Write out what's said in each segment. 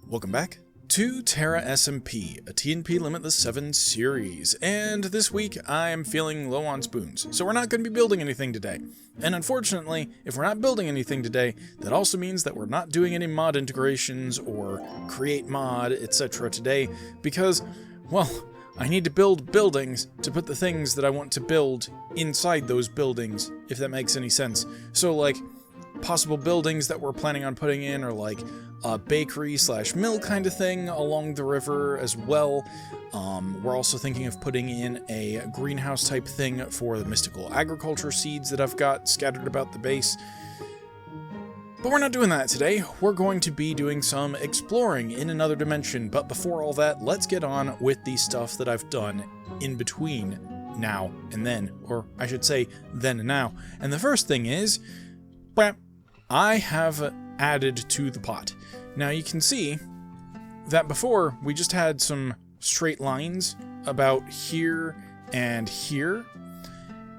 Welcome back to TEYARA SMP, a TNP Limitless 7 series, and this week I am feeling low on spoons, so we're not going to be building anything today. And unfortunately, if we're not building anything today, that also means that we're not doing any mod integrations or create mod, etc. today, because, well, I need to build buildings to put the things that I want to build inside those buildings, if that makes any sense. So, like, possible buildings that we're planning on putting in are like a bakery / mill kind of thing along the river as well. We're also thinking of putting in a greenhouse type thing for the mystical agriculture seeds that I've got scattered about the base. But we're not doing that today. We're going to be doing some exploring in another dimension. But before all that, let's get on with the stuff that I've done in between now and then, or I should say then and now. And the first thing is, I have added to the pot. Now you can see that before we just had some straight lines about here and here,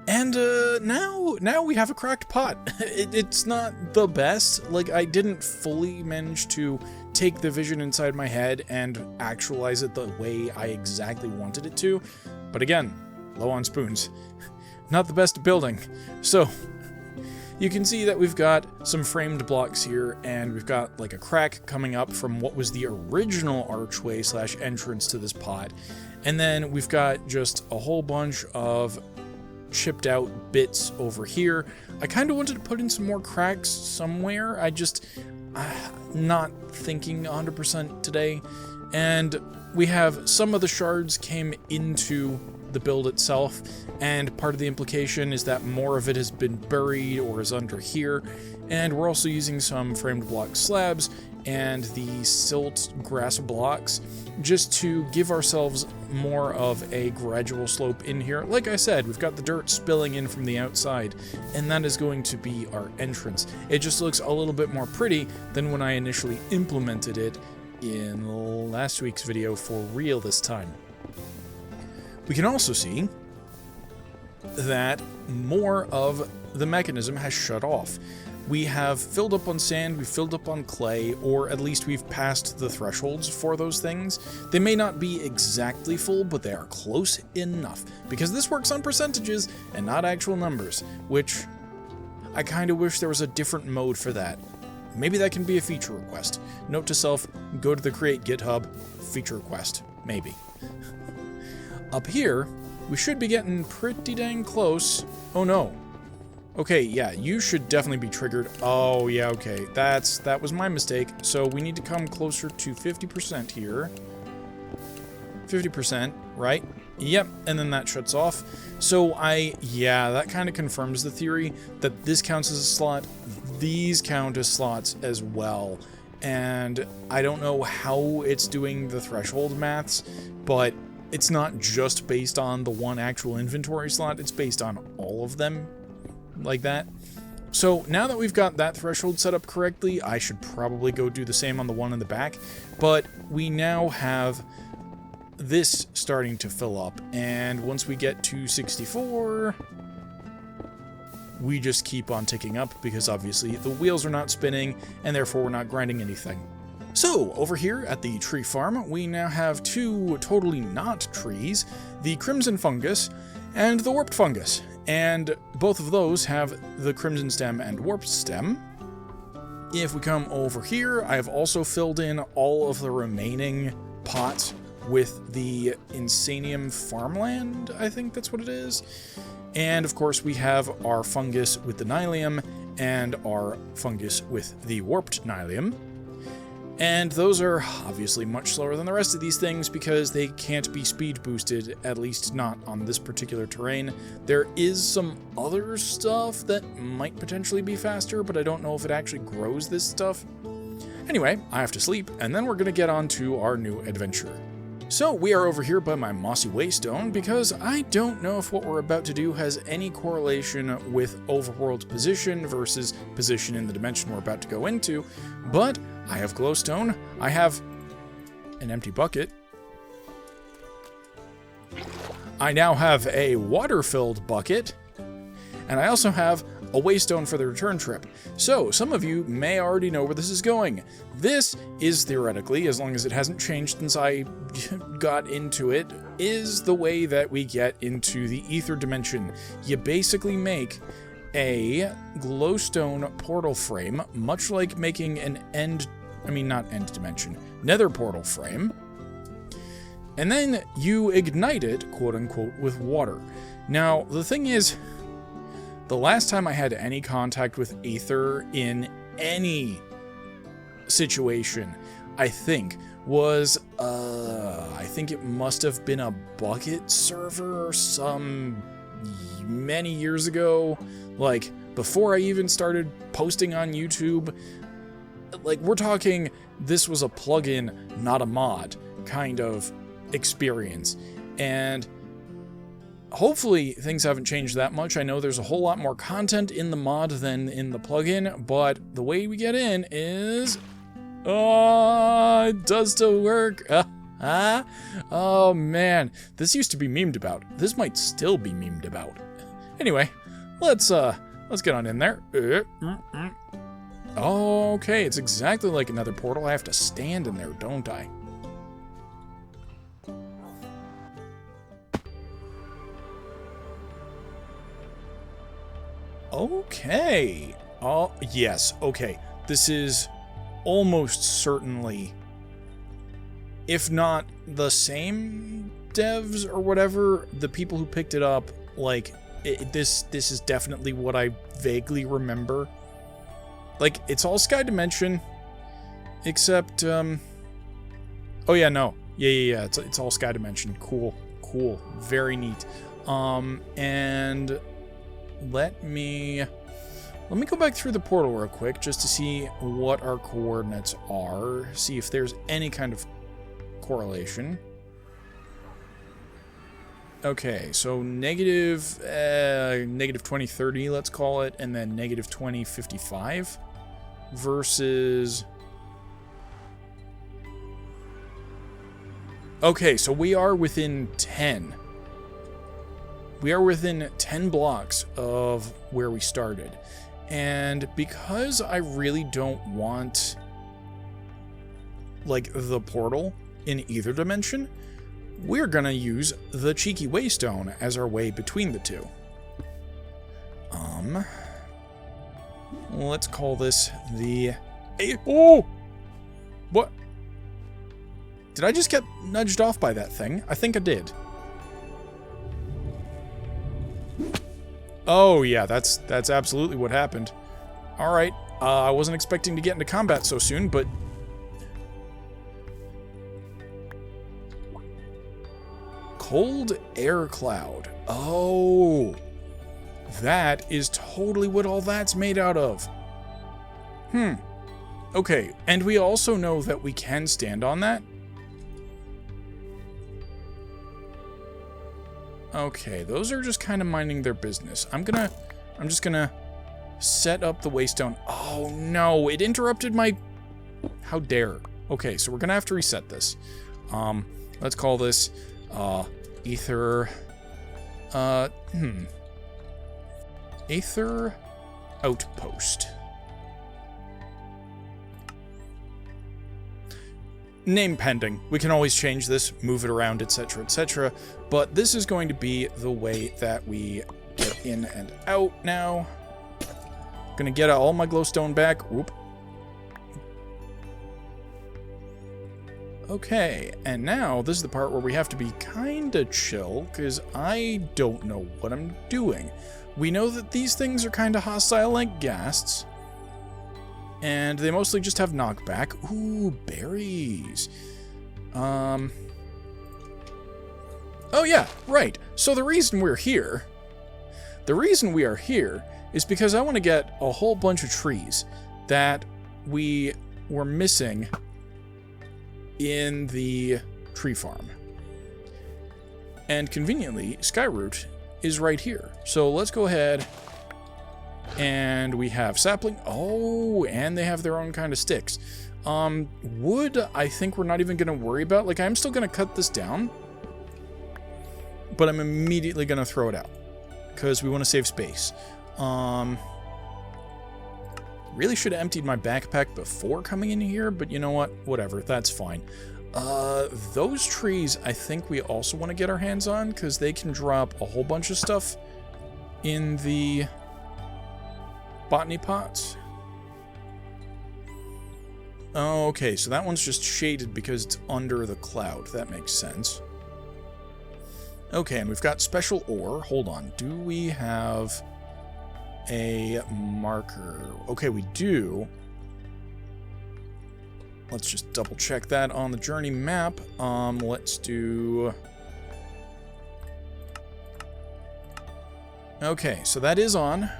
and now we have a cracked pot. It's not the best. Like, I didn't fully manage to take the vision inside my head and actualize it the way I exactly wanted it to, but again, low on spoons. Not the best at building. So you can see that we've got some framed blocks here, and we've got like a crack coming up from what was the original archway / entrance to this pot. And then we've got just a whole bunch of chipped out bits over here. I kind of wanted to put in some more cracks somewhere. I just, not thinking 100% today. And we have some of the shards came into the build itself, and part of the implication is that more of it has been buried or is under here. And we're also using some framed block slabs and the silt grass blocks just to give ourselves more of a gradual slope in here. Like I said, we've got the dirt spilling in from the outside, and that is going to be our entrance. It just looks a little bit more pretty than when I initially implemented it in last week's video for real this time. We can also see that more of the mechanism has shut off. We have filled up on sand, we've filled up on clay, or at least we've passed the thresholds for those things. They may not be exactly full, but they are close enough, because this works on percentages and not actual numbers, which I kind of wish there was a different mode for that. Maybe that can be a feature request. Note to self, go to the Create GitHub, feature request, maybe. Up here, we should be getting pretty dang close. Oh no. Okay, yeah, you should definitely be triggered. Oh yeah, okay, that was my mistake. So we need to come closer to 50% here. 50%, right? Yep, and then that shuts off. So that kind of confirms the theory that this counts as a slot. These count as slots as well. And I don't know how it's doing the threshold maths, but it's not just based on the one actual inventory slot, it's based on all of them, like that. So now that we've got that threshold set up correctly, I should probably go do the same on the one in the back, but we now have this starting to fill up, and once we get to 64, we just keep on ticking up, because obviously the wheels are not spinning, and therefore we're not grinding anything. So, over here at the tree farm, we now have two totally not trees, the crimson fungus and the warped fungus. And both of those have the crimson stem and warped stem. If we come over here, I have also filled in all of the remaining pots with the Insanium farmland, I think that's what it is. And of course we have our fungus with the Nylium and our fungus with the warped Nylium. And those are obviously much slower than the rest of these things because they can't be speed boosted, at least not on this particular terrain. There is some other stuff that might potentially be faster, but I don't know if it actually grows this stuff. Anyway, I have to sleep, and then we're going to get on to our new adventure. So we are over here by my mossy waystone because I don't know if what we're about to do has any correlation with overworld position versus position in the dimension we're about to go into, but I have glowstone, I have an empty bucket, I now have a water-filled bucket, and I also have a waystone for the return trip. So, some of you may already know where this is going. This is theoretically, as long as it hasn't changed since I got into it, is the way that we get into the Aether dimension. You basically make a glowstone portal frame, much like making an nether portal frame, and then you ignite it, quote-unquote, with water. Now, the thing is, the last time I had any contact with Aether in any situation, I think, was, I think it must have been a bucket server some many years ago, like, before I even started posting on YouTube. Like, we're talking, this was a plugin, not a mod, kind of experience. And hopefully things haven't changed that much. I know there's a whole lot more content in the mod than in the plugin, but the way we get in is... Oh, it does still work. Oh man, this used to be memed about. This might still be memed about. Anyway, let's get on in there. Okay, it's exactly like another portal. I have to stand in there, don't I? Okay. Oh, yes. Okay. This is almost certainly, if not the same devs or whatever, the people who picked it up, like, this is definitely what I vaguely remember. Like, it's all Sky Dimension, except, oh yeah, no. Yeah, it's all Sky Dimension. Cool. Very neat. And let me go back through the portal real quick just to see what our coordinates are, see if there's any kind of correlation. Okay, so negative 2030, let's call it, and then negative 2055 versus... Okay, so we are within 10. We are within 10 blocks of where we started. And because I really don't want, like, the portal in either dimension, we're gonna use the cheeky waystone as our way between the two. Let's call this the... Oh! What? Did I just get nudged off by that thing? I think I did. Oh, yeah, that's absolutely what happened. Alright, I wasn't expecting to get into combat so soon, but... Cold air cloud. Oh, that is totally what all that's made out of. Okay, and we also know that we can stand on that. Okay, those are just kind of minding their business. I'm just gonna set up the waystone. Oh no, it interrupted my... How dare. Okay, so we're gonna have to reset this. Let's call this, Aether... Aether Outpost. Name pending. We can always change this, move it around, etc., etc. But this is going to be the way that we get in and out now. Gonna get all my glowstone back. Whoop. Okay, and now this is the part where we have to be kinda chill, because I don't know what I'm doing. We know that these things are kinda hostile like ghasts, and they mostly just have knockback. Ooh, berries. Oh yeah, right. So the reason we are here is because I want to get a whole bunch of trees that we were missing in the tree farm. And conveniently, Skyroot is right here. So let's go ahead, and we have sapling. Oh, and they have their own kind of sticks. Wood, I think we're not even going to worry about. Like, I'm still going to cut this down, but I'm immediately going to throw it out because we want to save space. Really should have emptied my backpack before coming in here, but you know what? Whatever, that's fine. Those trees, I think we also want to get our hands on, because they can drop a whole bunch of stuff in the botany pots. Okay, so that one's just shaded because it's under the cloud. That makes sense. Okay, and we've got special ore. Hold on. Do we have a marker? Okay, we do. Let's just double check that on the journey map. Let's do... Okay, so that is on.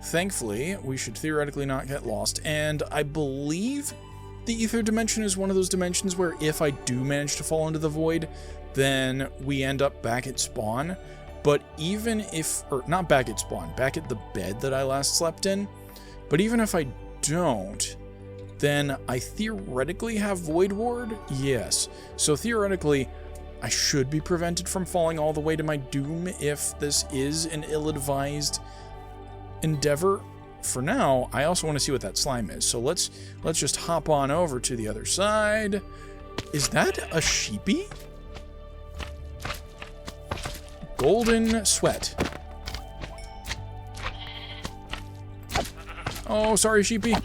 Thankfully, we should theoretically not get lost, and I believe the Aether dimension is one of those dimensions where if I do manage to fall into the void, then we end up back at spawn. But even if, or not back at spawn, back at the bed that I last slept in, but even if I don't, then I theoretically have Void Ward? Yes. So theoretically, I should be prevented from falling all the way to my doom if this is an ill-advised endeavor. For now, I also want to see what that slime is. So let's just hop on over to the other side. Is that a sheepy? Golden sweat. Oh, sorry, sheepy.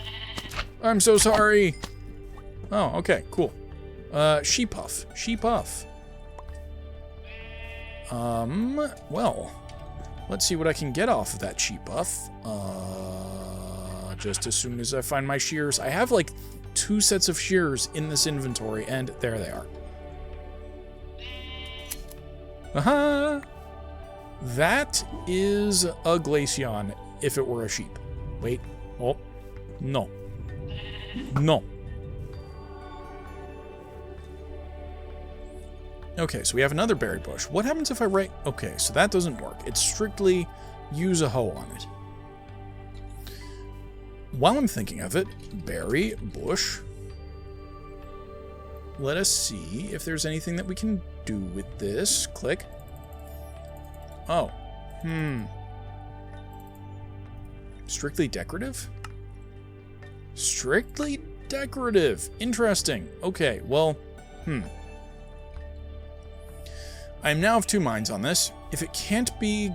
I'm so sorry. Oh, okay, cool. Sheepuff. Sheepuff. Well, let's see what I can get off of that Sheepuff. Just as soon as I find my shears. I have like 2 sets of shears in this inventory, and there they are. Aha! That is a Glaceon if it were a sheep. Wait. Oh. No. No. Okay, so we have another berry bush. What happens if I write... Okay, so that doesn't work. It's strictly use a hoe on it. While I'm thinking of it, berry bush. Let us see if there's anything that we can do with this. Click. Oh. Strictly decorative? Strictly decorative. Interesting. Okay, well, I'm now of 2 minds on this. If it can't be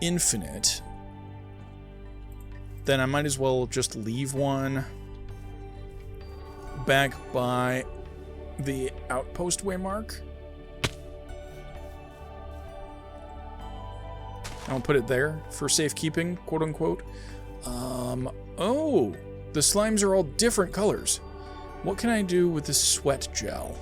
infinite, then I might as well just leave one back by the outpost waymark. I'll put it there for safekeeping, quote unquote. Oh, the slimes are all different colors. What can I do with this sweat gel?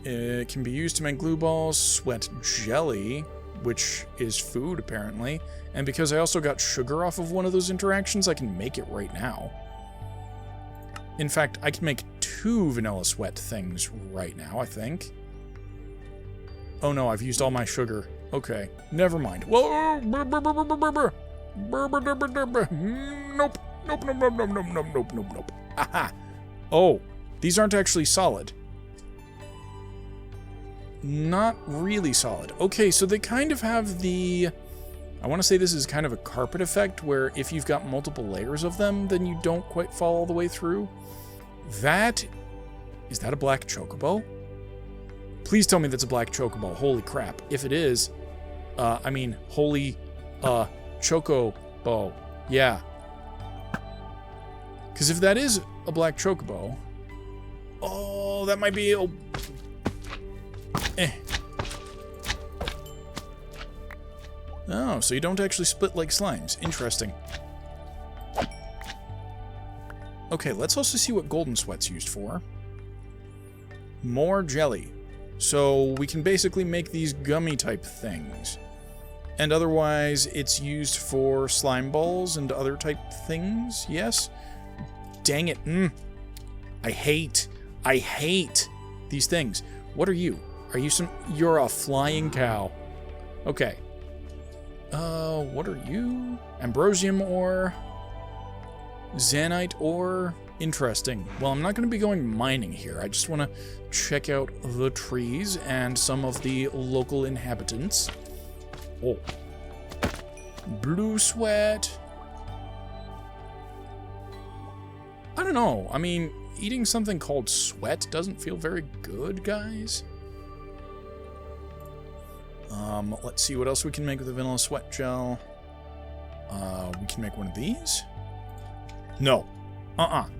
It can be used to make glue balls, sweat jelly, which is food apparently. And because I also got sugar off of one of those interactions, I can make it right now. In fact, I can make 2 vanilla sweat things right now, I think. Oh no, I've used all my sugar. Okay, never mind. Whoa! Nope. Nope, nope, nope, nope, nope, nope, nope, nope, nope. Aha! Oh, these aren't actually solid. Not really solid. Okay, so they kind of have the... I want to say this is kind of a carpet effect, where if you've got multiple layers of them, then you don't quite fall all the way through. That... Is that a black chocobo? Please tell me that's a black chocobo. Holy crap. If it is, I mean, holy, chocobo. Yeah. Because if that is a black chocobo... Oh, that might be... Oh, so you don't actually split like slimes. Interesting. Okay, let's also see what golden sweat's used for. More jelly. So we can basically make these gummy type things. And otherwise, it's used for slime balls and other type things, yes? Dang it. I hate these things. What are you? Are you some... You're a flying cow. Okay. What are you? Ambrosium ore. Zanite ore. Interesting. Well, I'm not going to be going mining here. I just want to check out the trees and some of the local inhabitants. Oh. Blue sweat. I don't know. I mean, eating something called sweat doesn't feel very good, guys. Let's see what else we can make with the vanilla sweat gel. We can make one of these. No.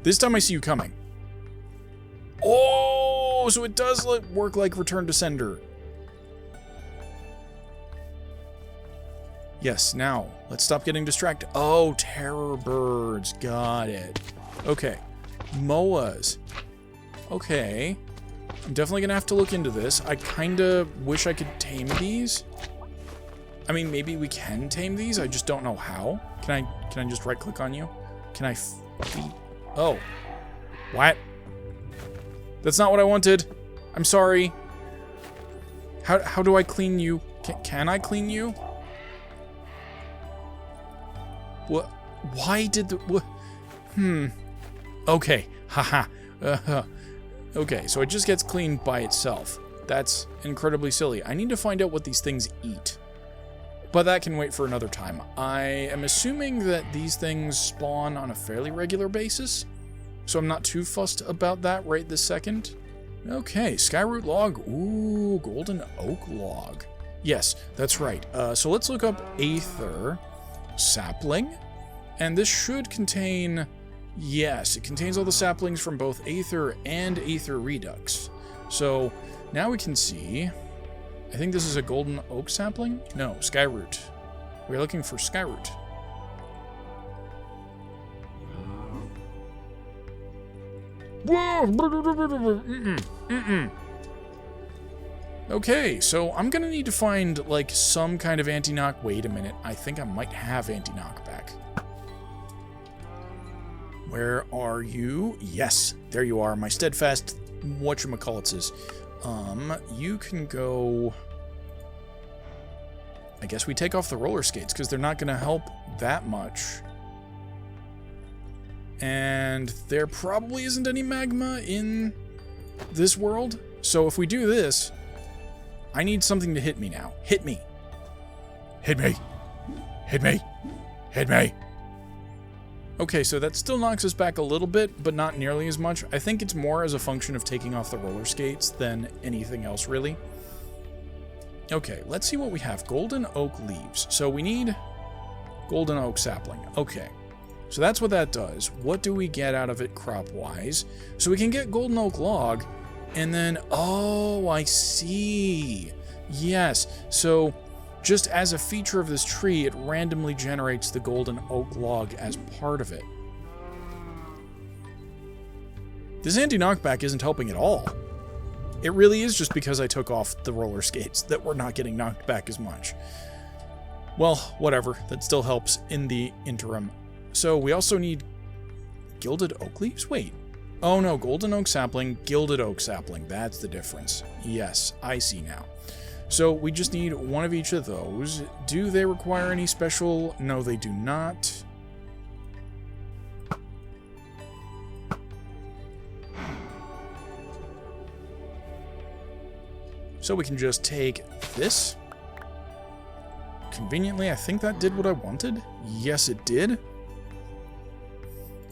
This time I see you coming. Oh, so it does work like Return to Sender. Yes, now, let's stop getting distracted. Oh, terror birds. Got it. Okay. Moas. Okay. I'm definitely gonna have to look into this. I kinda wish I could tame these. I mean, maybe we can tame these. I just don't know how. Can I just right-click on you? Can I feed? Oh. What? That's not what I wanted. I'm sorry. How do I clean you? Can I clean you? What? Why did the... What? Okay. Haha. Okay, so it just gets cleaned by itself. That's incredibly silly. I need to find out what these things eat. But that can wait for another time. I am assuming that these things spawn on a fairly regular basis, so I'm not too fussed about that right this second. Okay, Skyroot log. Ooh, golden oak log. Yes, that's right. So let's look up Aether sapling, and this should contain... Yes, it contains all the saplings from both Aether and Aether Redux. So now we can see... I think this is a golden oak sapling? No, Skyroot. We're looking for Skyroot. Whoa! Okay, so I'm gonna need to find, like, some kind of anti-knock. Wait a minute, I think I might have anti-knockback. Where are you? Yes, there you are, my steadfast whatchamacallitses. You can go... I guess we take off the roller skates, because they're not gonna help that much. And there probably isn't any magma in this world, so if we do this, I need something to hit me now. Hit me. Hit me. Hit me. Hit me. Okay, so that still knocks us back a little bit, but not nearly as much. I think it's more as a function of taking off the roller skates than anything else, really. Okay, let's see what we have. Golden oak leaves. So we need golden oak sapling. Okay, so that's what that does. What do we get out of it crop-wise? So we can get golden oak log, and then... Oh, I see. Yes, so... Just as a feature of this tree, it randomly generates the golden oak log as part of it. This anti-knockback isn't helping at all. It really is just because I took off the roller skates that we're not getting knocked back as much. Well, whatever. That still helps in the interim. So we also need gilded oak leaves? Wait. Oh no, golden oak sapling, gilded oak sapling. That's the difference. Yes, I see now. So we just need one of each of those. Do they require any special? No, they do not. So we can just take this. Conveniently, I think that did what I wanted. Yes, it did.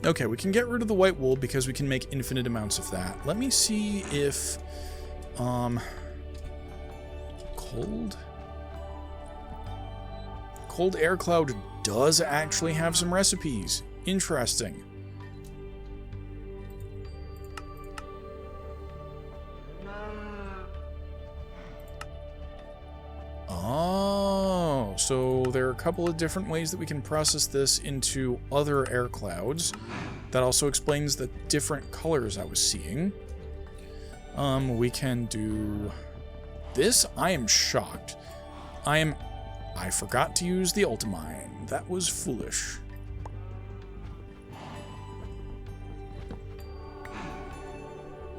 Okay, we can get rid of the white wool because we can make infinite amounts of that. Let me see if... Cold air cloud does actually have some recipes. Interesting. Oh, so there are a couple of different ways that we can process this into other air clouds. That also explains the different colors I was seeing. We can do... This, I am shocked. I forgot to use the ultimine. That was foolish.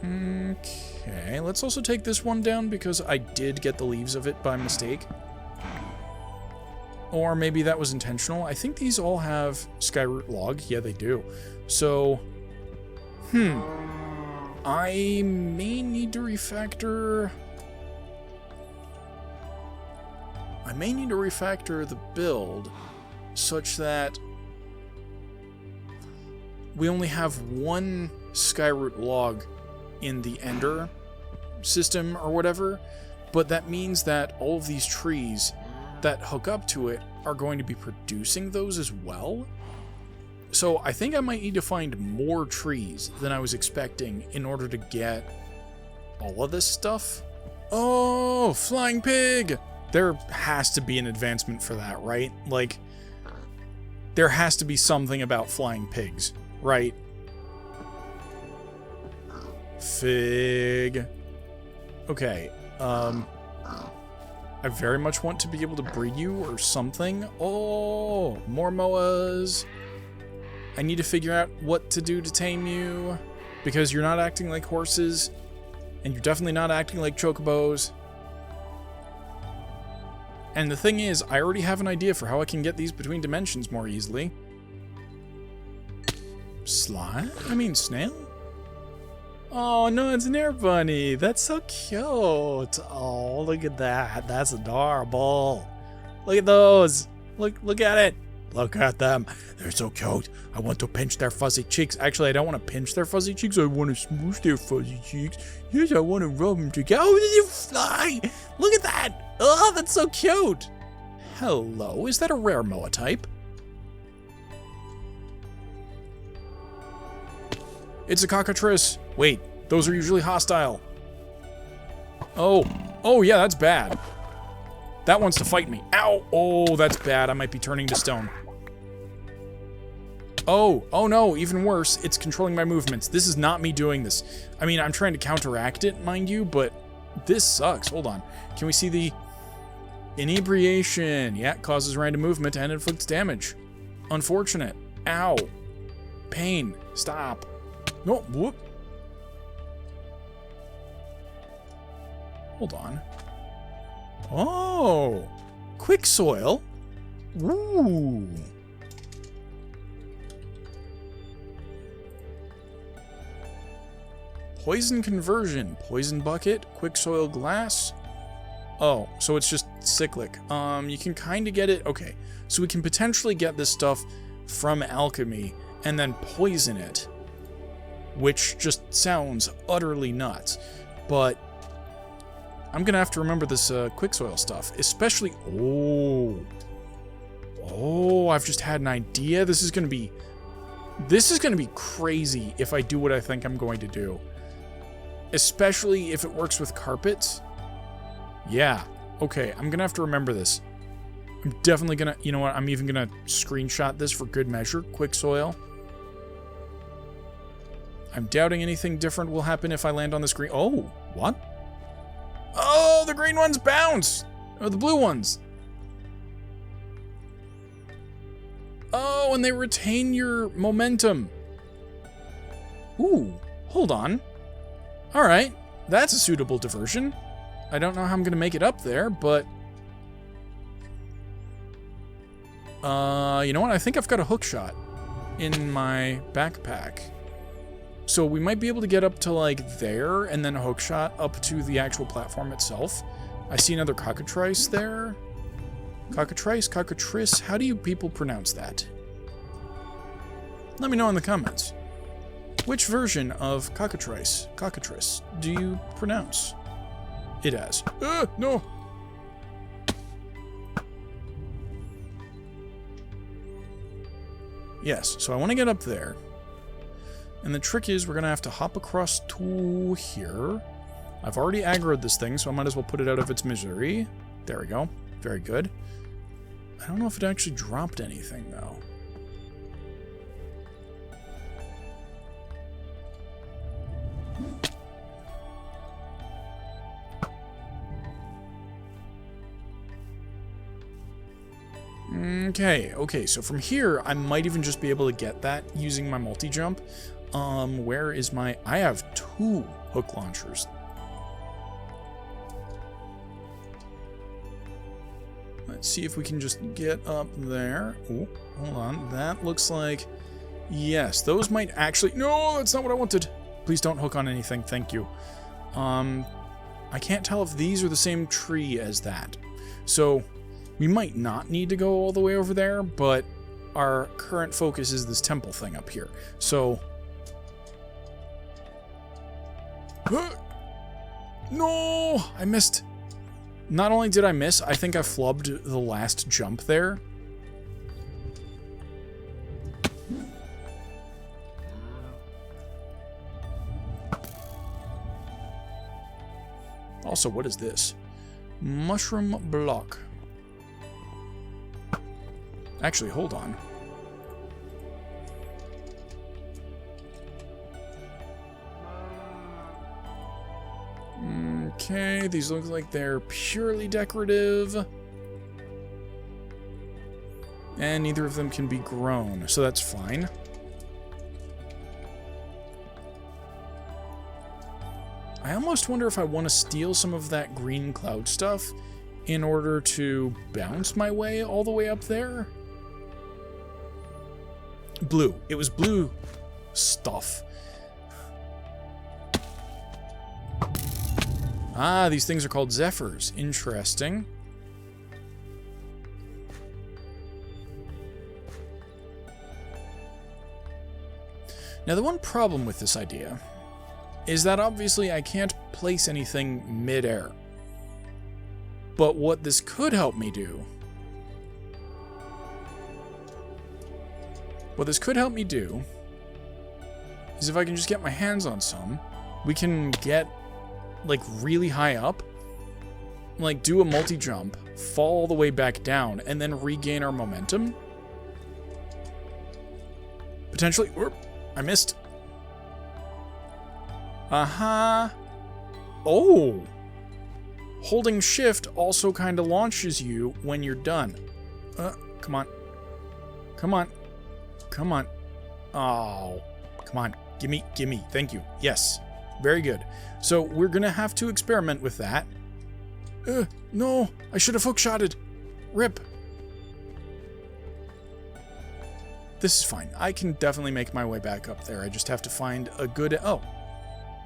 Okay, let's also take this one down because I did get the leaves of it by mistake. Or maybe that was intentional. I think these all have Skyroot log. Yeah, they do. So, I may need to refactor... the build such that we only have one Skyroot log in the Ender system or whatever, but that means that all of these trees that hook up to it are going to be producing those as well. So I think I might need to find more trees than I was expecting in order to get all of this stuff. Oh, flying pig! There has to be an advancement for that, right? Like, there has to be something about flying pigs, right? Fig. Okay, I very much want to be able to breed you or something. Oh, more moas. I need to figure out what to do to tame you, because you're not acting like horses, and you're definitely not acting like chocobos. And the thing is, I already have an idea for how I can get these between dimensions more easily. Snail? Oh, no, it's an air bunny. That's so cute. Oh, look at that. That's adorable. Look at those. Look at it. Look at them. They're so cute. I want to pinch their fuzzy cheeks. Actually, I don't want to pinch their fuzzy cheeks. I want to smoosh their fuzzy cheeks. Yes, I want to rub them together. Oh, did you fly? Look at that. Oh, that's so cute. Hello. Is that a rare Moa type? It's a cockatrice. Wait, those are usually hostile. Oh yeah, that's bad. That wants to fight me. Ow! Oh, that's bad. I might be turning to stone. Oh no, even worse. It's controlling my movements. This is not me doing this. I mean, I'm trying to counteract it, mind you, but this sucks. Hold on. Can we see the inebriation? Yeah, it causes random movement and inflicts damage. Unfortunate. Ow. Pain. Stop. No, whoop. Hold on. Oh, quick soil. Ooh. Poison conversion, poison bucket, quick soil glass. Oh, so it's just cyclic. You can kind of get it. Okay, so we can potentially get this stuff from alchemy and then poison it, which just sounds utterly nuts. But I'm gonna have to remember this quick soil stuff, especially. Oh, I've just had an idea. This is gonna be crazy if I do what I think I'm going to do, especially if it works with carpets. Yeah. Okay, I'm gonna have to remember this. I'm definitely gonna. You know what? I'm even gonna screenshot this for good measure. Quick soil. I'm doubting anything different will happen if I land on this green. Oh, what? Oh, the green ones bounce! Oh, the blue ones. Oh, and they retain your momentum. Ooh, hold on. Alright, that's a suitable diversion. I don't know how I'm gonna make it up there, but... you know what? I think I've got a hook shot in my backpack. So we might be able to get up to, like, there, and then a hook shot up to the actual platform itself. I see another cockatrice there. Cockatrice? Cockatrice? How do you people pronounce that? Let me know in the comments. Which version of cockatrice do you pronounce it as? No! Yes, so I want to get up there. And the trick is we're going to have to hop across to here. I've already aggroed this thing, so I might as well put it out of its misery. There we go. Very good. I don't know if it actually dropped anything, though. Okay, so from here, I might even just be able to get that using my multi-jump. Where is my... I have 2 hook launchers. Let's see if we can just get up there. Oh, hold on. That looks like Yes, those might actually... No, that's not what I wanted. Please don't hook on anything. Thank you. I can't tell if these are the same tree as that. So we might not need to go all the way over there, but our current focus is this temple thing up here. So... No! I missed. Not only did I miss, I think I flubbed the last jump there. Also, what is this? Mushroom block. Actually, hold on. Okay, these look like they're purely decorative. And neither of them can be grown, so that's fine. I almost wonder if I want to steal some of that green cloud stuff in order to bounce my way all the way up there. Blue. It was blue stuff. Ah, these things are called zephyrs. Interesting. Now, the one problem with this idea is that obviously I can't place anything mid-air. But what this could help me do... What this could help me do is if I can just get my hands on some, we can get, like, really high up, like, do a multi-jump, fall all the way back down, and then regain our momentum. Potentially... I missed. Uh-huh. Oh! Holding shift also kind of launches you when you're done. Come on. Come on. Come on. Oh. Come on. Gimme. Thank you. Yes. Very good. So we're gonna have to experiment with that. No! I should have hookshotted. Rip. This is fine. I can definitely make my way back up there. I just have to find a good... Oh.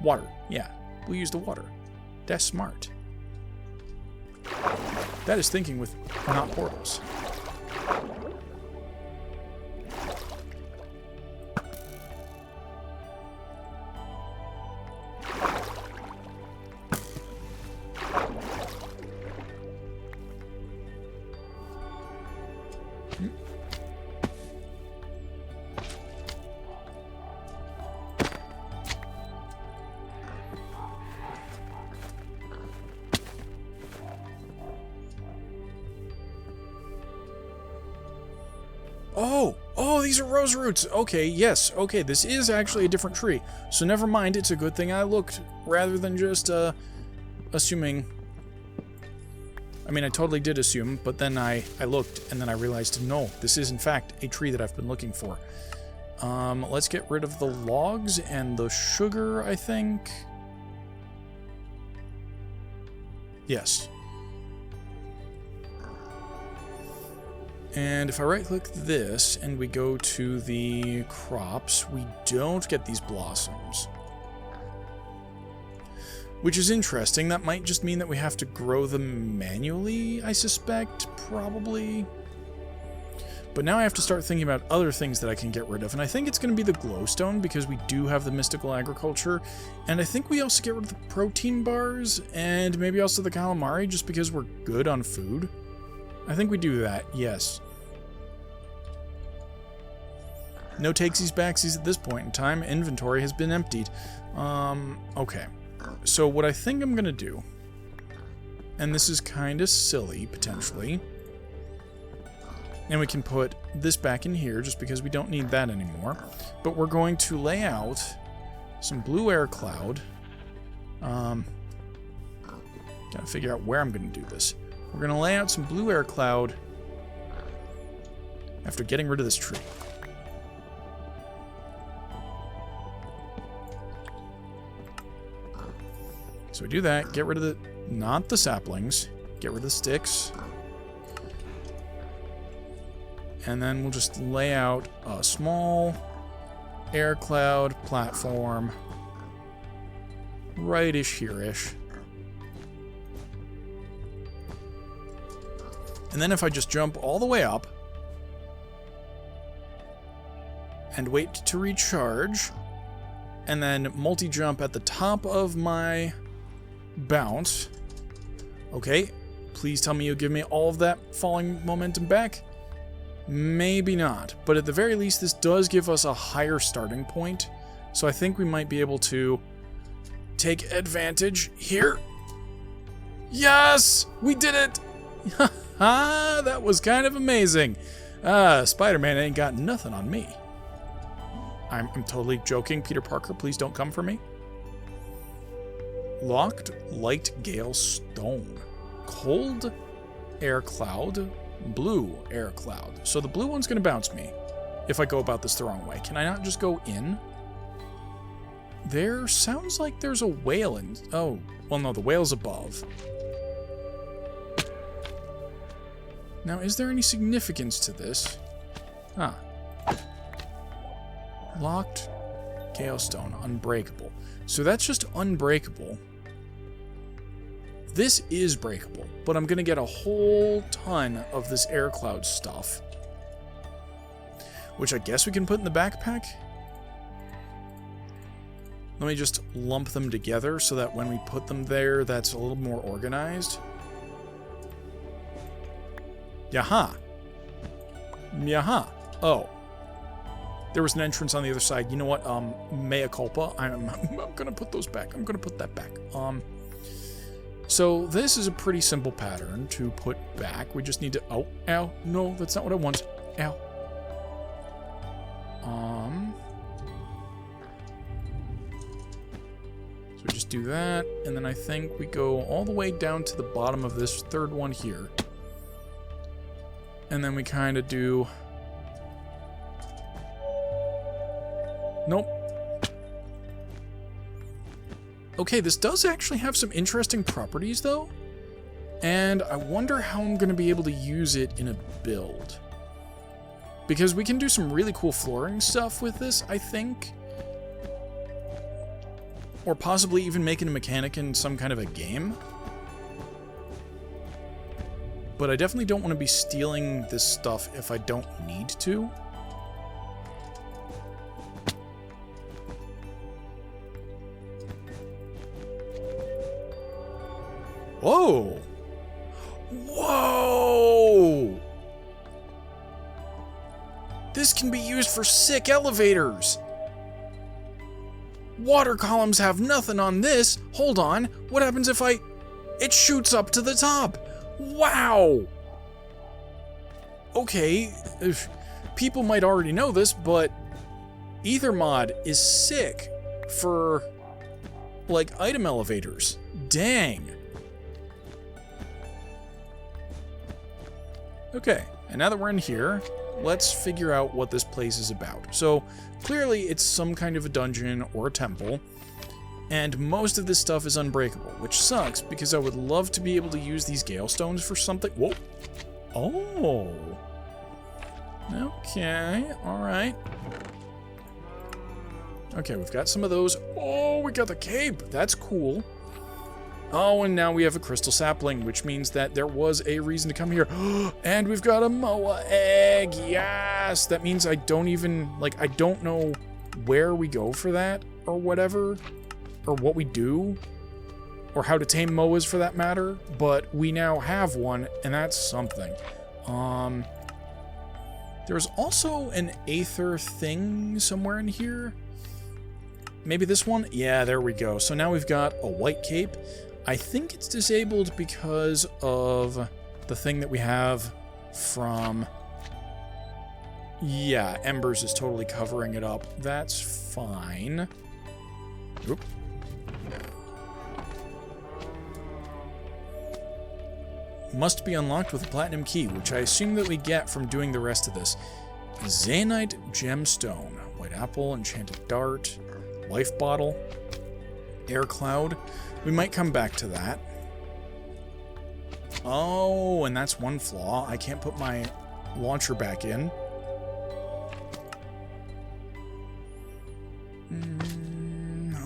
Water. Yeah. We'll use the water. That's smart. That is thinking with not portals. Oh, these are rose roots. Okay, yes. Okay, this is actually a different tree. So never mind, it's a good thing I looked rather than just assuming. I mean, I totally did assume, but then I looked and then I realized, no, this is in fact a tree that I've been looking for. Let's get rid of the logs and the sugar, I think. Yes. And if I right-click this and we go to the crops, we don't get these blossoms. Which is interesting. That might just mean that we have to grow them manually, I suspect, probably. But now I have to start thinking about other things that I can get rid of. And I think it's going to be the glowstone because we do have the mystical agriculture. And I think we also get rid of the protein bars and maybe also the calamari just because we're good on food. I think we do that, yes. No takesies backsies at this point in time. Inventory has been emptied. Okay. So what I think I'm gonna do, and this is kind of silly, potentially, and we can put this back in here just because we don't need that anymore, but we're going to lay out some blue air cloud. Gotta figure out where I'm gonna do this. We're going to lay out some blue air cloud after getting rid of this tree. So we do that, get rid of the, not the saplings, get rid of the sticks. And then we'll just lay out a small air cloud, platform, rightish here-ish. And then if I just jump all the way up and wait to recharge, and then multi-jump at the top of my bounce. Okay, please tell me you'll give me all of that falling momentum back. Maybe not, but at the very least this does give us a higher starting point, so I think we might be able to take advantage here. Yes! We did it! That was kind of amazing. Spider-Man ain't got nothing on me. I'm totally joking. Peter Parker, please don't come for me. Locked light gale stone. Cold air cloud. Blue air cloud. So the blue one's going to bounce me if I go about this the wrong way. Can I not just go in? There sounds like there's a whale in... Oh, well no, the whale's above. Now, is there any significance to this? Huh. Locked Galestone, unbreakable. So that's just unbreakable. This is breakable, but I'm going to get a whole ton of this air cloud stuff. Which I guess we can put in the backpack. Let me just lump them together so that when we put them there, that's a little more organized. Yaha. Yaha. Oh. There was an entrance on the other side. You know what? Mea culpa. I'm gonna put those back. I'm gonna put that back. So this is a pretty simple pattern to put back. We just need to... Oh, ow. No, that's not what I want. Ow. So we just do that, and then I think we go all the way down to the bottom of this third one here. And then we kind of do... Nope. Okay, this does actually have some interesting properties, though. And I wonder how I'm going to be able to use it in a build. Because we can do some really cool flooring stuff with this, I think. Or possibly even making a mechanic in some kind of a game. But I definitely don't want to be stealing this stuff if I don't need to. Whoa! Whoa! This can be used for sick elevators! Water columns have nothing on this. Hold on. What happens if it shoots up to the top? Wow! Okay, people might already know this, but Aether mod is sick for, like, item elevators. Dang. Okay, and now that we're in here, let's figure out what this place is about. So, clearly it's some kind of a dungeon or a temple, and most of this stuff is unbreakable, which sucks because I would love to be able to use these gale stones for something. Whoa. Oh. Okay, alright. Okay, we've got some of those. Oh, we got the cape. That's cool. Oh, and now we have a crystal sapling, which means that there was a reason to come here. And we've got a Moa egg. Yes! That means I don't even, like, I don't know where we go for that or whatever, or what we do, or how to tame Moas for that matter, but we now have one, and that's something. There's also an Aether thing somewhere in here. Maybe this one? Yeah, there we go. So now we've got a white cape. I think it's disabled because of the thing that we have from... Yeah, Embers is totally covering it up. That's fine. Oop. Must be unlocked with a platinum key, which I assume that we get from doing the rest of this. Zanite gemstone, white apple, enchanted dart, life bottle, air cloud. We might come back to that. Oh, and that's one flaw. I can't put my launcher back in.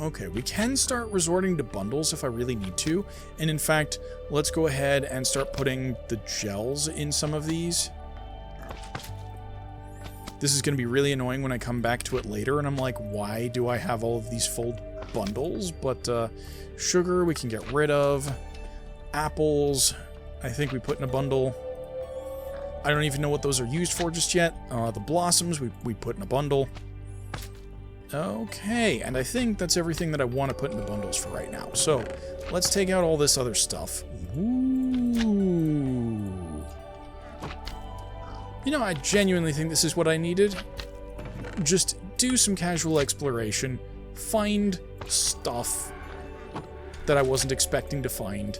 Okay, we can start resorting to bundles if I really need to. And in fact, let's go ahead and start putting the gels in some of these. This is going to be really annoying when I come back to it later, and I'm like, why do I have all of these full bundles? But sugar we can get rid of. Apples, I think we put in a bundle. I don't even know what those are used for just yet. The blossoms we put in a bundle. Okay, and I think that's everything that I want to put in the bundles for right now. So, let's take out all this other stuff. Ooh. You know, I genuinely think this is what I needed. Just do some casual exploration. Find stuff that I wasn't expecting to find.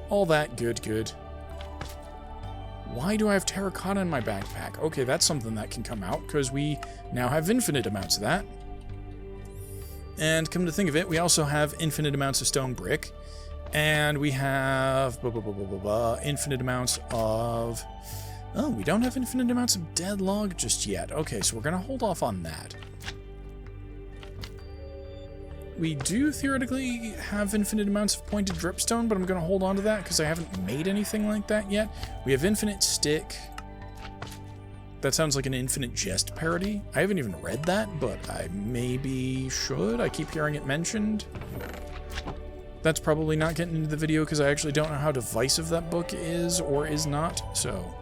All that good. Why do I have terracotta in my backpack? Okay, that's something that can come out, because we now have infinite amounts of that. And come to think of it, we also have infinite amounts of stone brick. And we have infinite amounts of... Oh, we don't have infinite amounts of dead log just yet. Okay, so we're going to hold off on that. We do theoretically have infinite amounts of pointed dripstone, but I'm going to hold on to that because I haven't made anything like that yet. We have infinite stick. That sounds like an Infinite Jest parody. I haven't even read that, but I maybe should. I keep hearing it mentioned. That's probably not getting into the video because I actually don't know how divisive that book is or is not, so...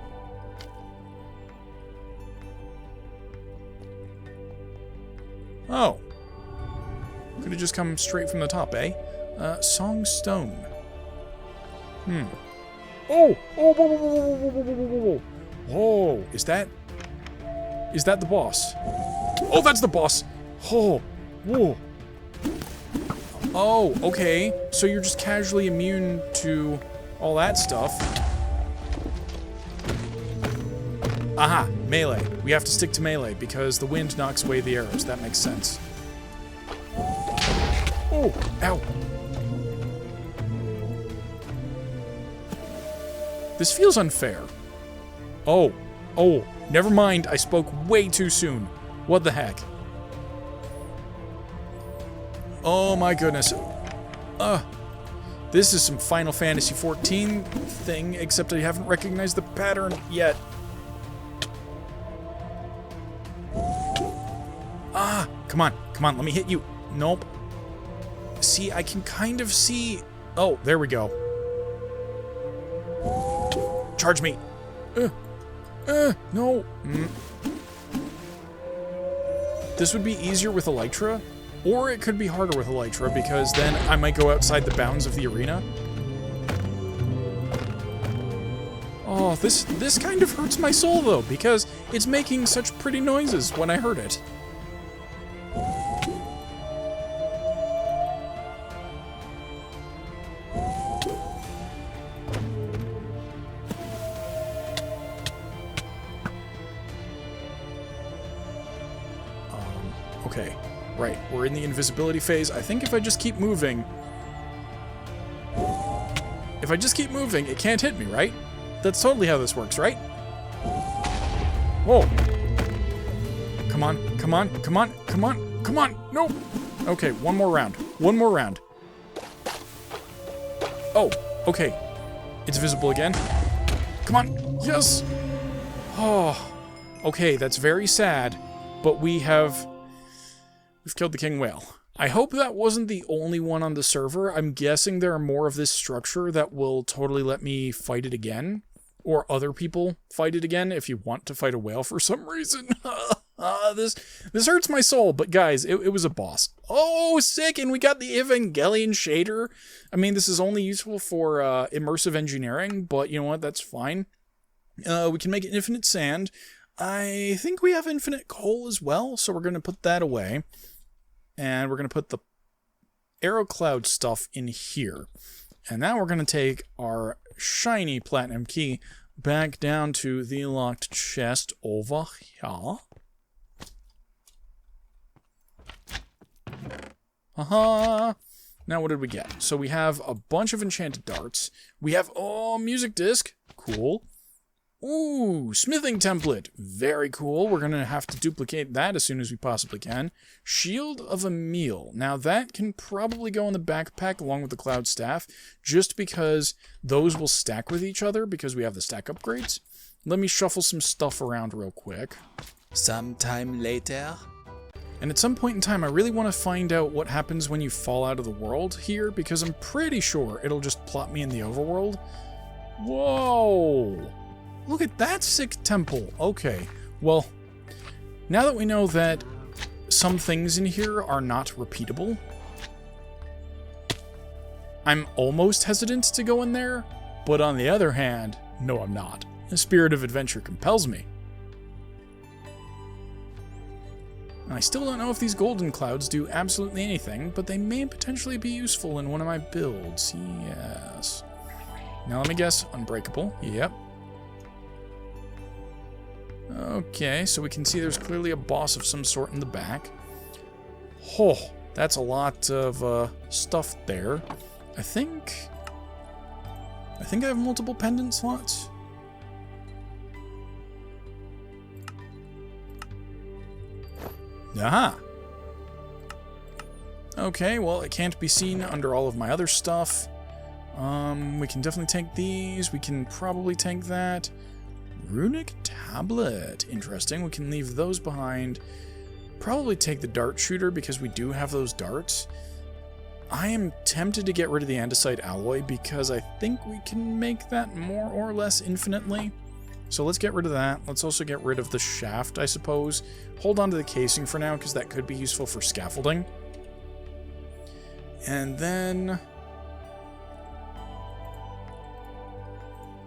Oh. Could have just come straight from the top, eh? Song Stone. Oh! Oh! Whoa, whoa, whoa, whoa, whoa, whoa, whoa, whoa. Whoa! Is that the boss? Oh, that's the boss! Oh! Whoa! Oh, okay. So you're just casually immune to all that stuff. Aha! Melee. We have to stick to melee because the wind knocks away the arrows. That makes sense. Oh! Ow! This feels unfair. Oh. Oh. Never mind. I spoke way too soon. What the heck? Oh my goodness. This is some Final Fantasy XIV thing, except I haven't recognized the pattern yet. Ah! Come on. Come on. Let me hit you. Nope. See, I can kind of see... Oh, there we go. Charge me. No. This would be easier with Elytra, or it could be harder with Elytra, because then I might go outside the bounds of the arena. Oh, this kind of hurts my soul, though, because it's making such pretty noises when I heard it. Okay, right, we're in the invisibility phase. I think if I just keep moving... If I just keep moving, it can't hit me, right? That's totally how this works, right? Whoa! Come on, come on, come on, come on, come on! Nope! Okay, one more round. One more round. Oh, okay. It's visible again. Come on! Yes! Oh, okay, that's very sad, but we've killed the king whale. I hope that wasn't the only one on the server. I'm guessing there are more of this structure that will totally let me fight it again. Or other people fight it again if you want to fight a whale for some reason. This hurts my soul, but guys, it was a boss. Oh, sick! And we got the Evangelion shader. I mean, this is only useful for immersive engineering, but you know what? That's fine. We can make infinite sand. I think we have infinite coal as well, so we're going to put that away. And we're going to put the arrow cloud stuff in here. And now we're going to take our shiny platinum key back down to the locked chest over here. Haha! Now what did we get? So we have a bunch of enchanted darts. We have, oh, music disc. Cool. Ooh, smithing template. Very cool. We're going to have to duplicate that as soon as we possibly can. Shield of Emil. Now that can probably go in the backpack along with the cloud staff, just because those will stack with each other because we have the stack upgrades. Let me shuffle some stuff around real quick. Sometime later. And at some point in time, I really want to find out what happens when you fall out of the world here, because I'm pretty sure it'll just plop me in the overworld. Whoa! Look at that sick temple. Okay, well, now that we know that some things in here are not repeatable, I'm almost hesitant to go in there, but on the other hand, no, I'm not. The spirit of adventure compels me. And I still don't know if these golden clouds do absolutely anything, but they may potentially be useful in one of my builds. Yes. Now let me guess. Unbreakable. Yep. Okay, so we can see there's clearly a boss of some sort in the back. Oh, that's a lot of stuff there. I think I have multiple pendant slots. Aha! Okay, well, it can't be seen under all of my other stuff. We can definitely take these. We can probably take that. Runic tablet. Interesting. We can leave those behind. Probably take the dart shooter because we do have those darts. I am tempted to get rid of the andesite alloy because I think we can make that more or less infinitely. So let's get rid of that. Let's also get rid of the shaft, I suppose. Hold on to the casing for now because that could be useful for scaffolding. And then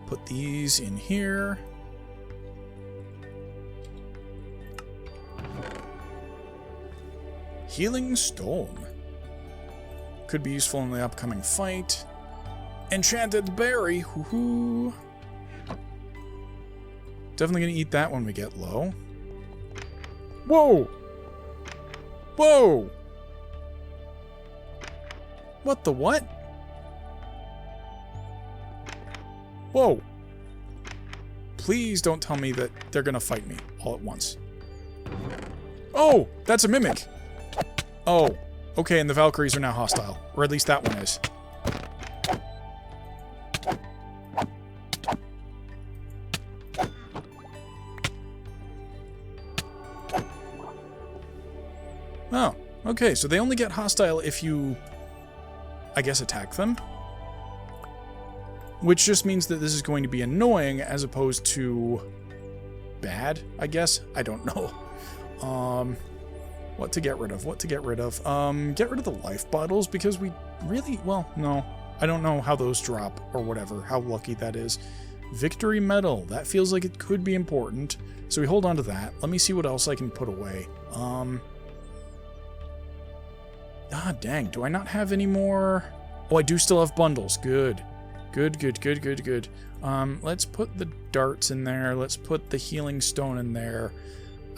put these in here. Healing Stone. Could be useful in the upcoming fight. Enchanted Berry. Hoo-hoo. Definitely gonna eat that when we get low. Whoa! Whoa! What the what? Whoa! Please don't tell me that they're gonna fight me all at once. Oh! That's a mimic! Oh, okay, and the Valkyries are now hostile. Or at least that one is. Oh, okay, so they only get hostile if you, I guess, attack them. Which just means that this is going to be annoying as opposed to bad, I guess. I don't know. What to get rid of? What to get rid of? Get rid of the life bottles because we really, well, no. I don't know how those drop or whatever, how lucky that is. Victory medal. That feels like it could be important. So we hold on to that. Let me see what else I can put away. Ah, dang. Do I not have any more? Oh, I do still have bundles. Good. Good, good, good, good, good. Let's put the darts in there. Let's put the healing stone in there.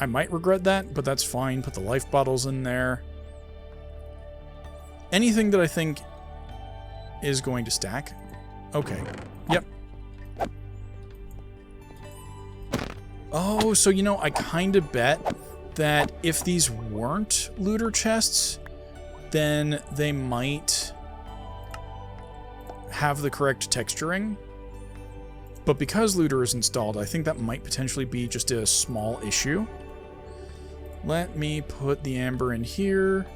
I might regret that, but that's fine. Put the life bottles in there. Anything that I think is going to stack. Okay. Yep. Oh, so you know, I kind of bet that if these weren't looter chests, then they might have the correct texturing. But because looter is installed, I think that might potentially be just a small issue. Let me put the amber in here.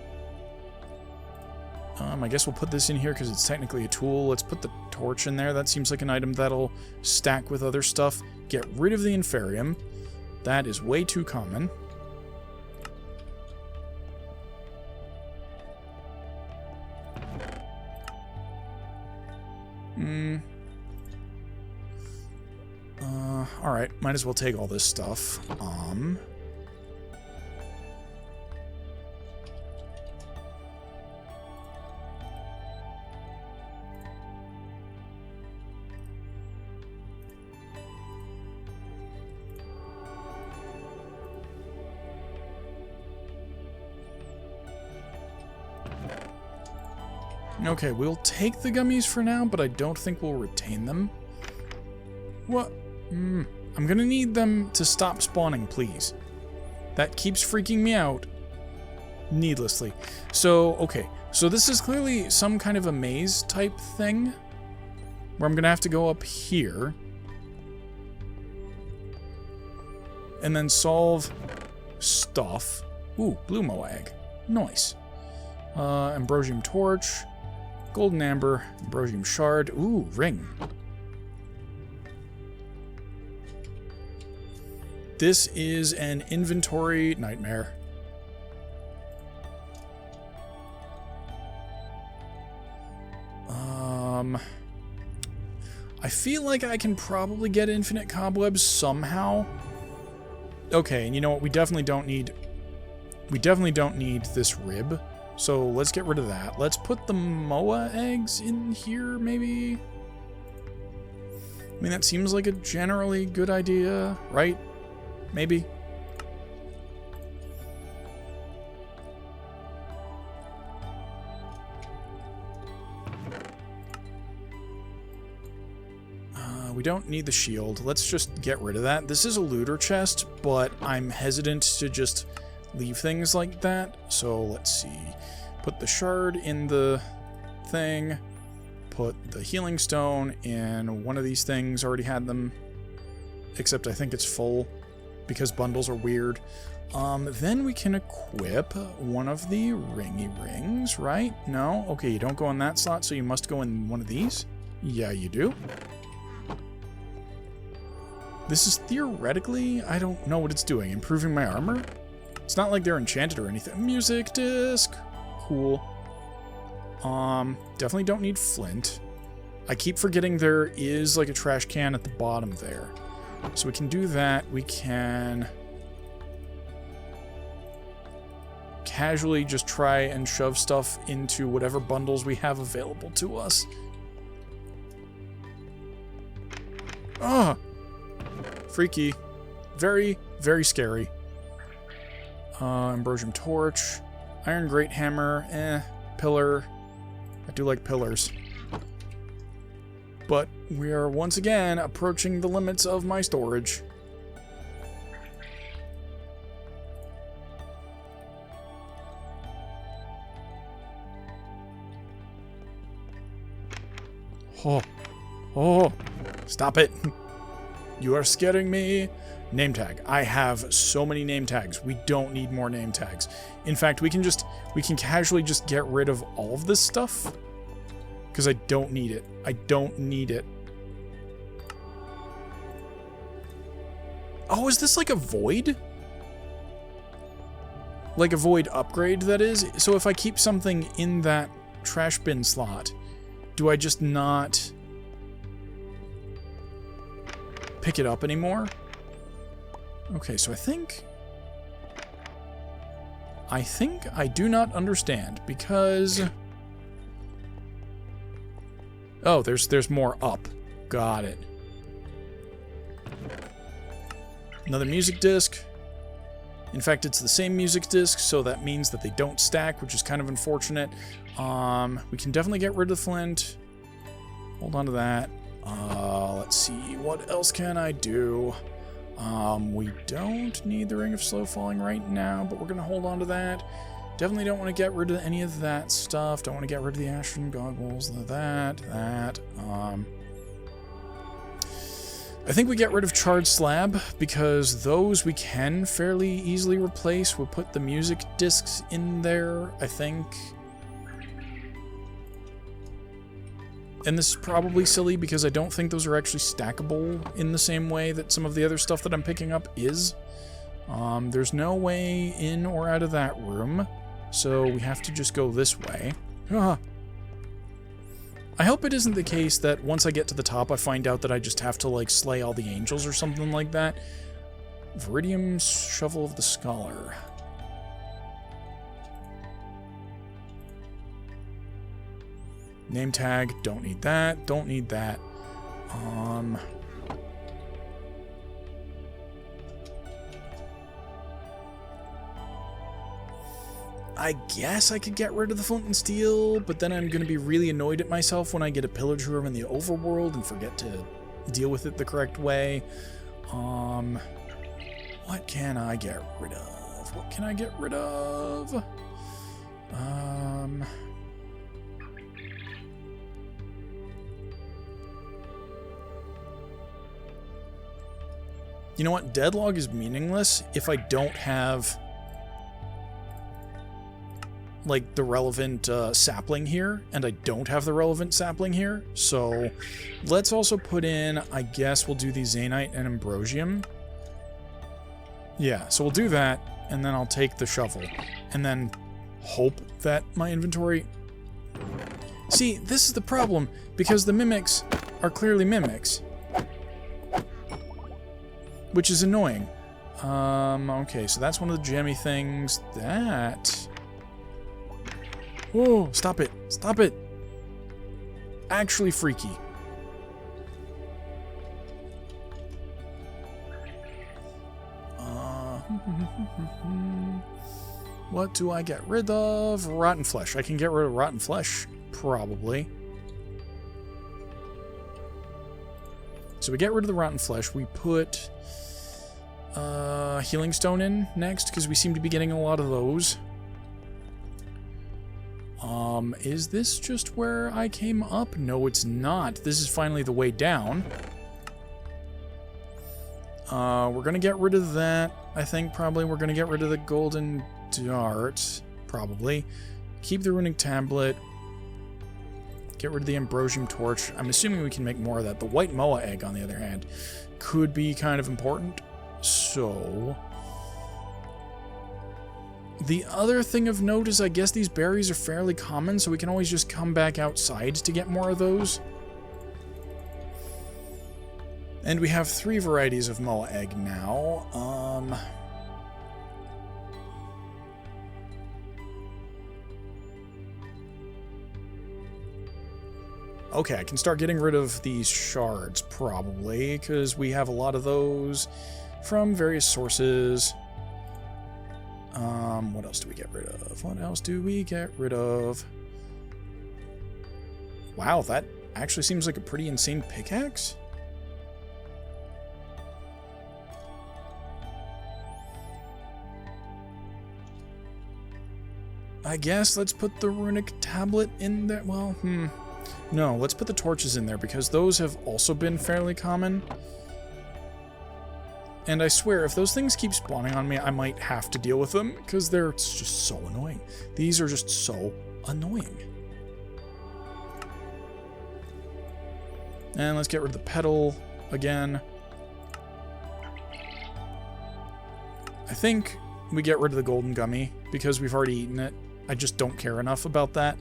I guess we'll put this in here because it's technically a tool. Let's put the torch in there. That seems like an item that'll stack with other stuff. Get rid of the inferium. That is way too common. Alright, might as well take all this stuff. Okay, we'll take the gummies for now, but I don't think we'll retain them. What? I'm gonna need them to stop spawning, please. That keeps freaking me out needlessly. So, okay. So this is clearly some kind of a maze type thing where I'm gonna have to go up here and then solve stuff. Ooh, blue moa egg. Nice. Ambrosium torch, golden amber, ambrosium shard. Ooh, ring. This is an inventory nightmare. I feel like I can probably get infinite cobwebs somehow. Okay, and you know what? We definitely don't need this rib. So let's get rid of that. Let's put the moa eggs in here, maybe? I mean, that seems like a generally good idea, right? Maybe? We don't need the shield. Let's just get rid of that. This is a looter chest, but I'm hesitant to just leave things like that. So let's see. Put the shard in the thing. Put the healing stone in one of these things. Already had them. Except I think it's full because bundles are weird. Then we can equip one of the ringy rings, right? No? Okay, you don't go in that slot, so you must go in one of these. Yeah, you do. This is theoretically, I don't know what it's doing. Improving my armor? It's not like they're enchanted or anything. Music disc. Cool. Definitely don't need flint. I keep forgetting there is like a trash can at the bottom there. So we can do that. We can casually just try and shove stuff into whatever bundles we have available to us. Ah! Freaky. Very, very scary. Ambrosium torch. Iron great hammer. Pillar. I do like pillars. But we are once again approaching the limits of my storage. Oh. Oh. Stop it. You are scaring me. Name tag. I have so many name tags. We don't need more name tags. In fact, we can casually just get rid of all of this stuff. Because I don't need it. I don't need it. Oh, is this like a void? Like a void upgrade, that is? So if I keep something in that trash bin slot, do I just not pick it up anymore? Okay, so I think I do not understand because oh, there's more up. Got it. Another music disc. In fact, it's the same music disc, so that means that they don't stack, which is kind of unfortunate. We can definitely get rid of the flint. Hold on to that. Let's see, what else can I do? We don't need the Ring of Slow Falling right now, but we're going to hold on to that. Definitely don't want to get rid of any of that stuff. Don't want to get rid of the Ashen Goggles, that. I think we get rid of Charred Slab, because those we can fairly easily replace. We'll put the music discs in there, I think. And this is probably silly because I don't think those are actually stackable in the same way that some of the other stuff that I'm picking up is. There's no way in or out of that room, so we have to just go this way. I hope it isn't the case that once I get to the top I find out that I just have to like slay all the angels or something like that. Viridium Shovel of the Scholar. Name tag, don't need that, don't need that. I guess I could get rid of the flint and steel, but then I'm going to be really annoyed at myself when I get a pillage room in the overworld and forget to deal with it the correct way. What can I get rid of? What can I get rid of? You know what? Deadlog is meaningless if I don't have, like, the relevant sapling here, and I don't have the relevant sapling here. So let's also put in, I guess we'll do the Zanite and Ambrosium. Yeah, so we'll do that, and then I'll take the shovel, and then hope that my inventory... See, this is the problem, because the mimics are clearly mimics, which is annoying. Okay, so that's one of the gemmy things. That... Whoa, stop it. Stop it. Actually freaky. What do I get rid of? Rotten flesh. I can get rid of rotten flesh, probably. So we get rid of the rotten flesh. We put healing stone in next, because we seem to be getting a lot of those. Is this just where I came up? No, it's not. This is finally the way down. We're gonna get rid of that. I think probably we're gonna get rid of the golden dart. Probably. Keep the runic tablet. Get rid of the ambrosium torch. I'm assuming we can make more of that. The white moa egg, on the other hand, could be kind of important. So... The other thing of note is I guess these berries are fairly common, so we can always just come back outside to get more of those. And we have 3 varieties of moa egg now. Okay, I can start getting rid of these shards, probably, because we have a lot of those from various sources. What else do we get rid of? What else do we get rid of? Wow, that actually seems like a pretty insane pickaxe. I guess let's put the runic tablet in there. Well, no, let's put the torches in there, because those have also been fairly common. And I swear, if those things keep spawning on me, I might have to deal with them, because they're just so annoying. These are just so annoying. And let's get rid of the petal again. I think we get rid of the golden gummy, because we've already eaten it. I just don't care enough about that.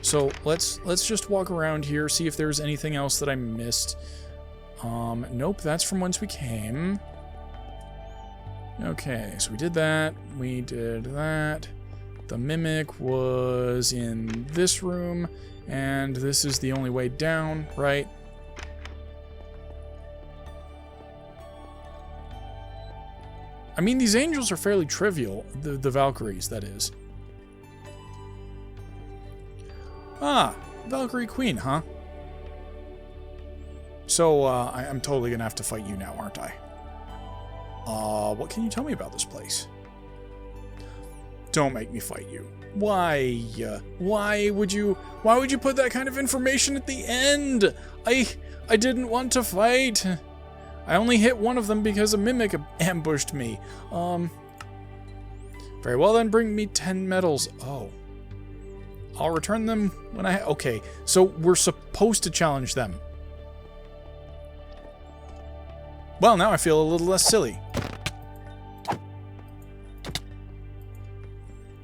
So let's just walk around here, see if there's anything else that I missed. Nope, that's from whence we came. Okay, so we did that. We did that. The mimic was in this room, and this is the only way down, right? I mean, these angels are fairly trivial. The Valkyries, that is. Ah, Valkyrie Queen, huh? So, I'm totally gonna have to fight you now, aren't I? What can you tell me about this place? Don't make me fight you. Why? Why would you put that kind of information at the end? I didn't want to fight. I only hit one of them because a mimic ambushed me. Very well then, bring me 10 medals. Oh. I'll return them when okay, so we're supposed to challenge them. Well, now I feel a little less silly.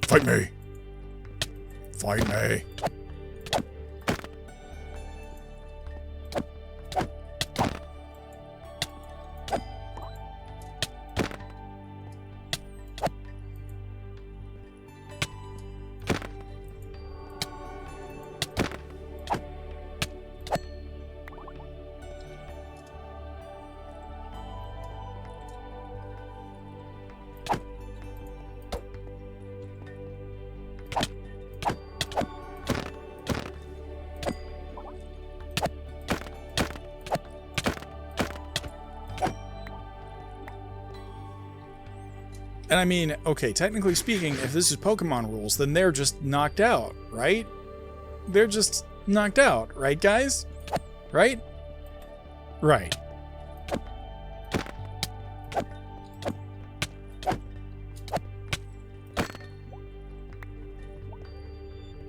Fight me. Fight me. And I mean, okay, technically speaking, if this is Pokemon rules, then they're just knocked out, right? They're just knocked out, right, guys? Right? Right.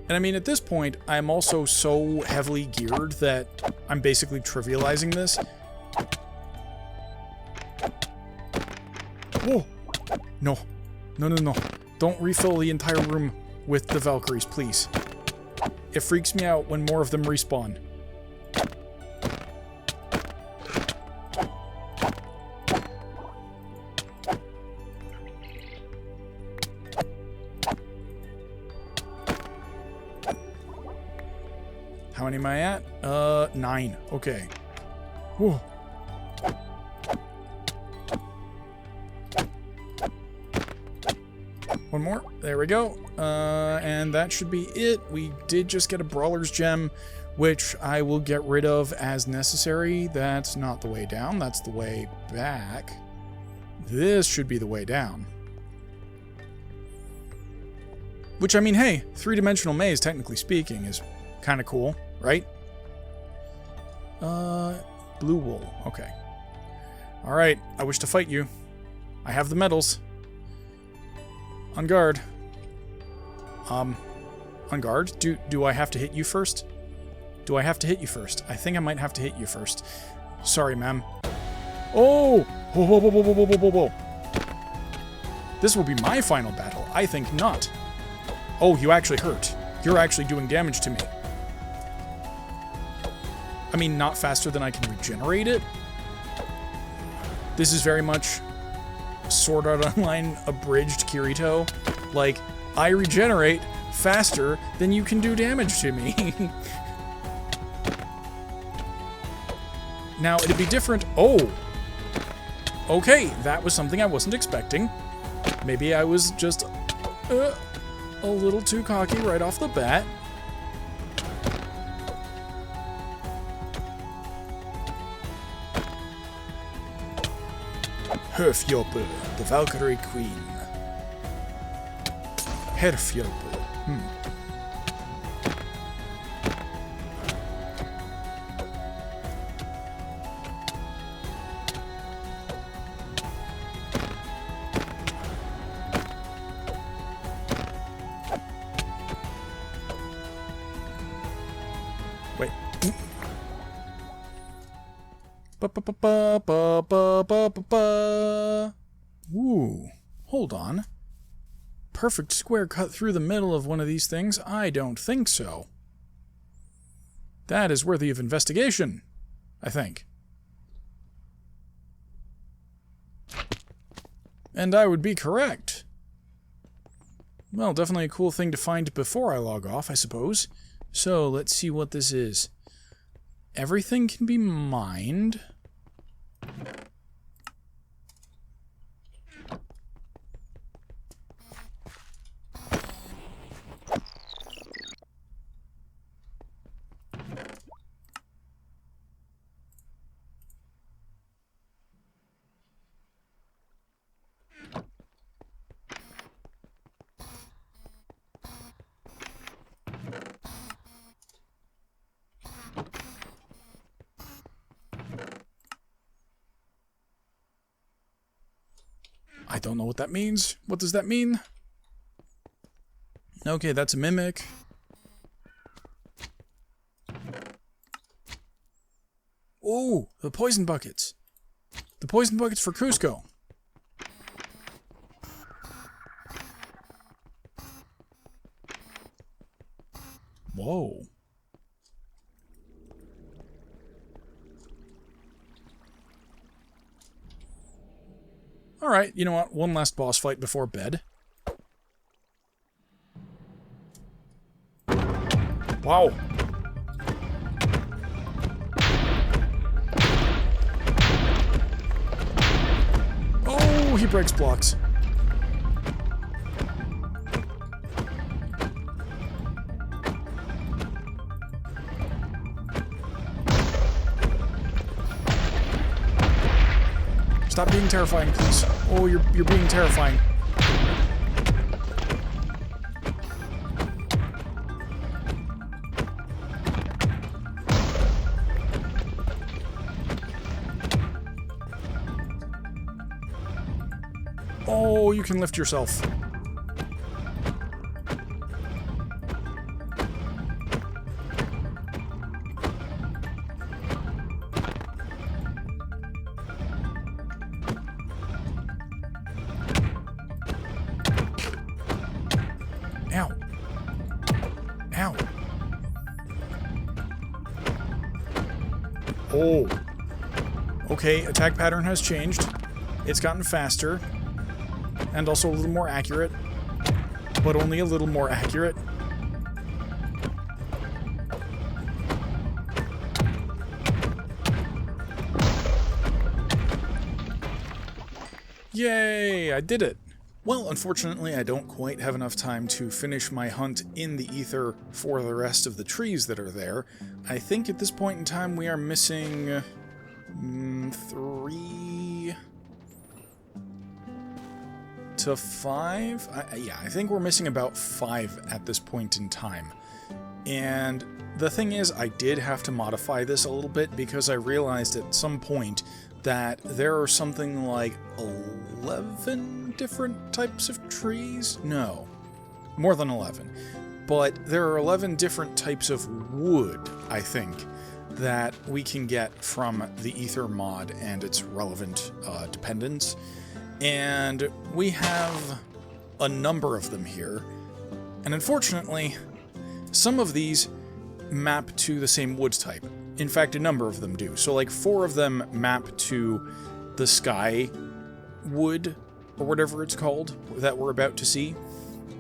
And I mean, at this point, I'm also so heavily geared that I'm basically trivializing this. Whoa! No. No, no, no. Don't refill the entire room with the Valkyries, please. It freaks me out when more of them respawn. How many am I at? 9. Okay. Whoa. One more. There we go. And that should be it. We did just get a Brawler's Gem, which I will get rid of as necessary. That's not the way down. That's the way back. This should be the way down. Which, I mean, hey, three-dimensional maze, technically speaking, is kind of cool, right? Blue wool. Okay. Alright, I wish to fight you. I have the medals. On guard. On guard? Do I have to hit you first? Do I have to hit you first? I think I might have to hit you first. Sorry, ma'am. Oh! Whoa, whoa, whoa, whoa, whoa, whoa, whoa, whoa. This will be my final battle. I think not. Oh, you actually hurt. You're actually doing damage to me. I mean, not faster than I can regenerate it. This is very much Sword Art Online abridged Kirito. Like, I regenerate faster than you can do damage to me. Now, it'd be different. Oh! Okay, that was something I wasn't expecting. Maybe I was just a little too cocky right off the bat. Herfjopel, the Valkyrie Queen. Herfjopel. Wait. Ooh, hold on. Perfect square cut through the middle of one of these things? I don't think so. That is worthy of investigation, I think. And I would be correct. Well, definitely a cool thing to find before I log off, I suppose. So, let's see what this is. Everything can be mined. I don't know what that means. What does that mean? Okay, that's a mimic. Oh, the poison buckets. The poison buckets for Cusco. Whoa. Alright, you know what? One last boss fight before bed. Wow. Oh, he breaks blocks. Stop being terrifying, please. Oh, you're being terrifying. Oh, you can lift yourself. Ow. Ow. Oh. Okay, attack pattern has changed. It's gotten faster. And also a little more accurate. But only a little more accurate. Yay! I did it! Well, unfortunately, I don't quite have enough time to finish my hunt in the ether for the rest of the trees that are there. I think at this point in time we are missing 3 to 5? Yeah, I think we're missing about 5 at this point in time. And the thing is, I did have to modify this a little bit because I realized at some point that there are something like 11 different types of trees? No, more than 11. But there are 11 different types of wood, I think, that we can get from the Aether mod and its relevant dependents. And we have a number of them here. And unfortunately, some of these map to the same wood type. In fact, a number of them do. So like 4 of them map to the sky wood, or whatever it's called, that we're about to see.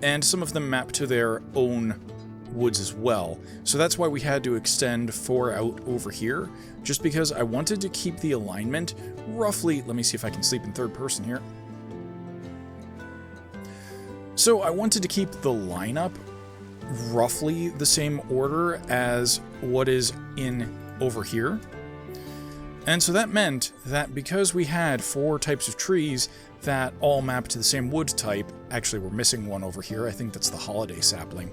And some of them map to their own woods as well. So that's why we had to extend 4 out over here, just because I wanted to keep the alignment roughly. Let me see if I can sleep in third person here. So I wanted to keep the lineup roughly the same order as what is in over here. And so that meant that because we had 4 types of trees that all map to the same wood type, actually we're missing one over here, I think that's the holiday sapling,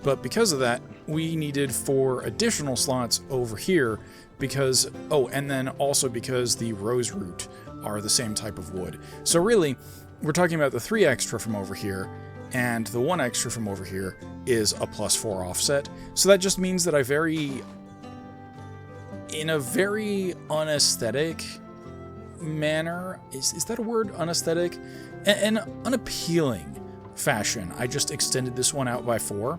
but because of that, we needed 4 additional slots over here because, oh, and then also because the rose root are the same type of wood. So really, we're talking about the 3 extra from over here, and the 1 extra from over here is a +4 offset. So that just means that I vary in a very unaesthetic manner. Is that a word? Unaesthetic? An unappealing fashion. I just extended this one out by 4.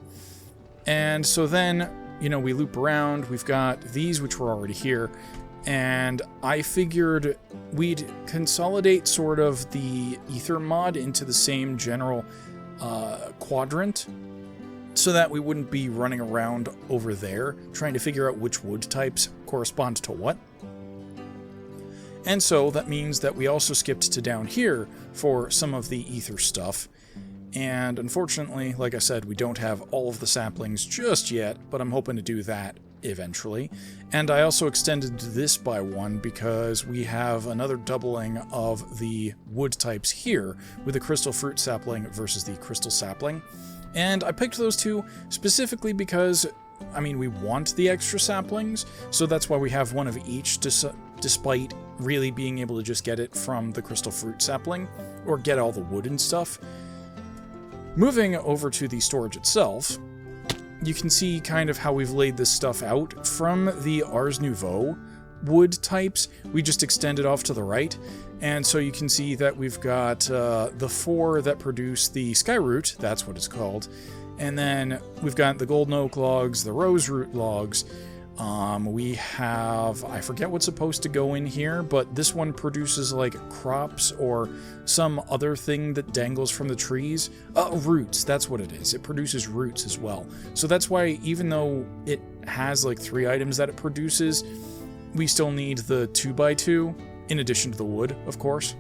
And so then, you know, we loop around. We've got these, which were already here. And I figured we'd consolidate sort of the Aether mod into the same general quadrant, so that we wouldn't be running around over there trying to figure out which wood types correspond to what. And so that means that we also skipped to down here for some of the Aether stuff. And unfortunately, like I said, we don't have all of the saplings just yet, but I'm hoping to do that eventually. And I also extended this by 1 because we have another doubling of the wood types here with the crystal fruit sapling versus the crystal sapling. And I picked those 2 specifically because, I mean, we want the extra saplings, so that's why we have 1 of each, despite really being able to just get it from the crystal fruit sapling, or get all the wood and stuff. Moving over to the storage itself, you can see kind of how we've laid this stuff out. From the Ars Nouveau wood types, we just extended off to the right. And so you can see that we've got the 4 that produce the sky root, that's what it's called. And then we've got the golden oak logs, the rose root logs. We have, I forget what's supposed to go in here, but this one produces like crops or some other thing that dangles from the trees. Roots, that's what it is. It produces roots as well. So that's why even though it has like 3 items that it produces, we still need the 2x2, in addition to the wood, of course.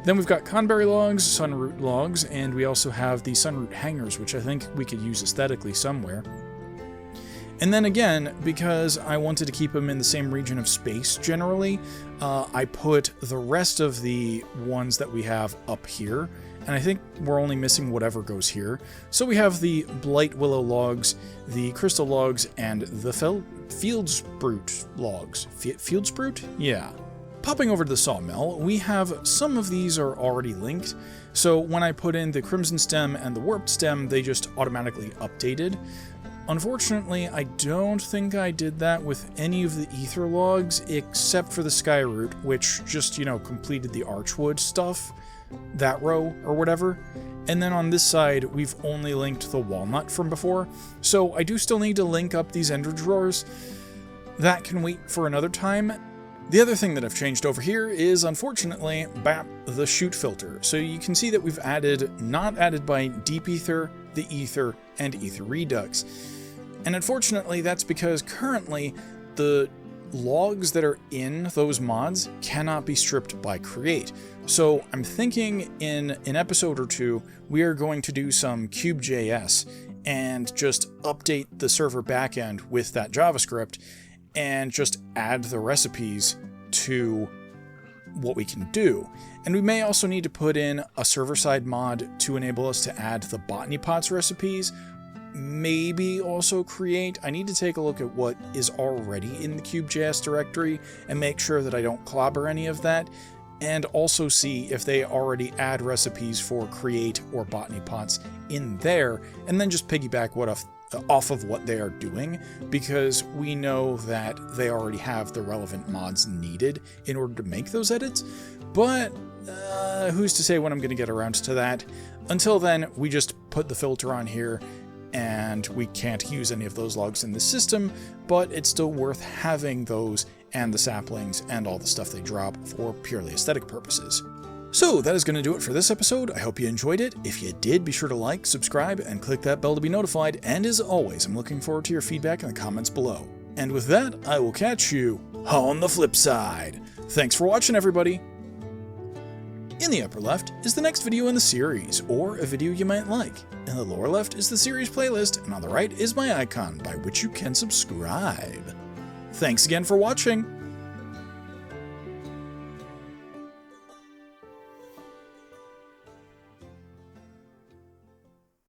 Then we've got conberry logs, sunroot logs, and we also have the sunroot hangers, which I think we could use aesthetically somewhere. And then again, because I wanted to keep them in the same region of space generally, I put the rest of the ones that we have up here, and I think we're only missing whatever goes here. So we have the blight willow logs, the crystal logs, and the field spruit logs. Field spruit? Yeah. popping over to the sawmill, we have some of these are already linked. So when I put in the crimson stem and the warped stem, they just automatically updated. Unfortunately, I don't think I did that with any of the ether logs except for the sky root, which just, completed the archwood stuff, that row or whatever. And then on this side, we've only linked the walnut from before. So I do still need to link up these ender drawers. That can wait for another time. The other thing that I've changed over here is, unfortunately, the shoot filter. So you can see that we've not added by deep ether, the ether, and ether redux. And unfortunately, that's because currently the logs that are in those mods cannot be stripped by create. So I'm thinking in an episode or two, we are going to do some Cube.js and just update the server backend with that JavaScript and just add the recipes to what we can do. And we may also need to put in a server-side mod to enable us to add the botany pots recipes, maybe also create. I need to take a look at what is already in the Cube.js directory and make sure that I don't clobber any of that, and also see if they already add recipes for create or botany pots in there, and then just piggyback off of what they are doing, because we know that they already have the relevant mods needed in order to make those edits. But who's to say when I'm going to get around to that? Until then, we just put the filter on here, and we can't use any of those logs in the system, but it's still worth having those and the saplings and all the stuff they drop for purely aesthetic purposes. So that is going to do it for this episode. I hope you enjoyed it. If you did, be sure to like, subscribe, and click that bell to be notified. And as always, I'm looking forward to your feedback in the comments below. And with that, I will catch you on the flip side. Thanks for watching, everybody. In the upper left is the next video in the series, or a video you might like. In the lower left is the series playlist, and on the right is my icon by which you can subscribe. Thanks again for watching.